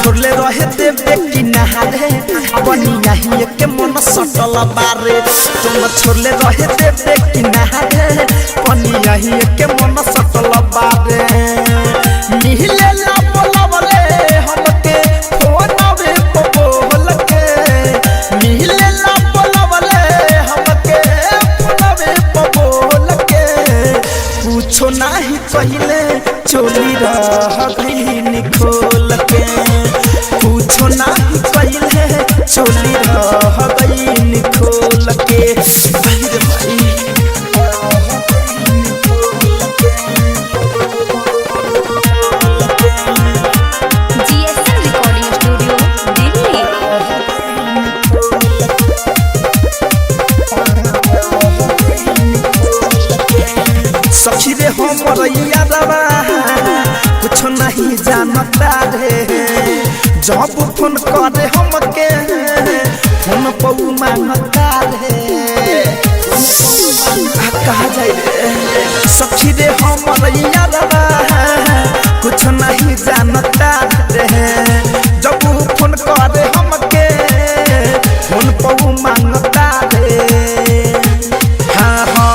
छोड़ले रहे देवे किनारे बनिया ही के मन सटल बारे तुम छोड़ले रहे देवे किनारे बनिया ही के मन सटल बारे मिहिले ला बोलवले हमके फोनवे पे बोल के मिहिले ला बोलवले हमके फोनवे पे बोल के पूछो नहीं पहले चोली रह गई खोल के पूछो नहीं पहले चोली रह गई खोल के GSM रिकॉर्डिंग स्टूडियो दिल्ली। सखी रे हमर यादवा कुछ नहीं जानता रे जब फोन करे हमके फोन पऊ मांगता रे कहा जाए रे सखी रे हमर यादवा कुछ नहीं जानता रे जब फोन करे हमके फोन पऊ मांगता रे हाँ हाँ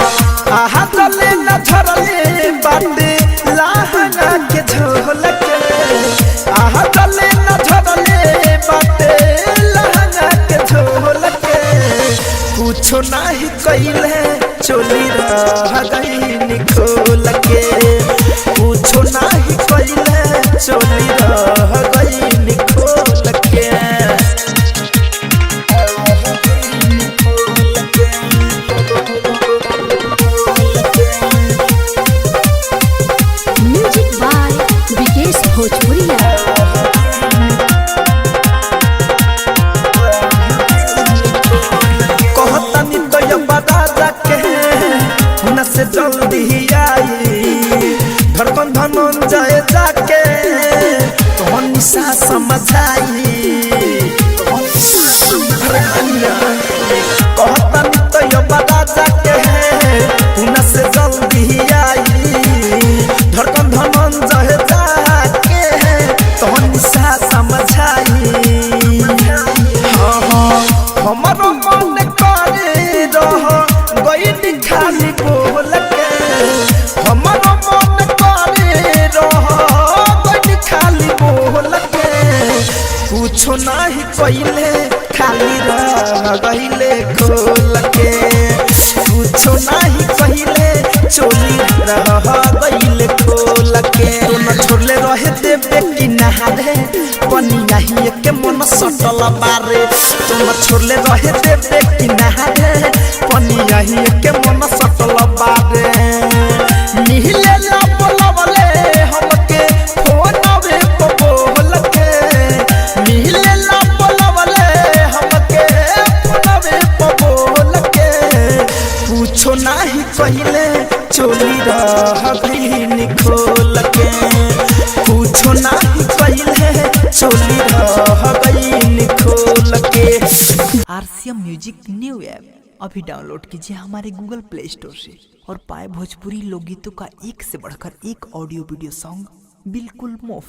आहा चले न झरले बाटे लहंगा के झोल के आहा चले न झरले बाटे लहंगा के झोल के पूछो नहीं कइले चोली रह गई खोल के पूछो नहीं कइले चोली रह गई खोल के म्यूजिक बाय विकेश भोजपुरिया। कहतनी तो ये बता जाके न से जल्दी आई धड़कन धनंजय जाके तो निशा समझाई कहतनी तो ये बता जाके न से जल्दी आई धड़कन धनंजय जाके तो निशा समझाई हमारो मन करे रह गई खाली बोल के हमारो मन करे रह गई खाली बोल के पूछो नहीं पहले खाली रह गईले खोल के पूछो नहीं पहले चोली रह गईले खोल के तुम छोड़ले रहे देवे किनारे बनिया ही के मन सटल बारे तुम छोड़ले रहे देवे किनारे बनिया ही के मन सटल बारे मिहिले ला बोलवले हमके फोनवे पे बोल के मिहिले ला बोलवले हमके फोनवे पे बोल के पूछो नहीं पहले चोली रह गई खोल के पूछो नहीं पहले चोली रह गई खोल के। RCM म्यूजिक न्यू ऐप अभी डाउनलोड कीजिए हमारे गूगल प्ले स्टोर से और पाए भोजपुरी लोकगीतों का एक से बढ़कर एक ऑडियो वीडियो सॉन्ग बिल्कुल मुफ्त।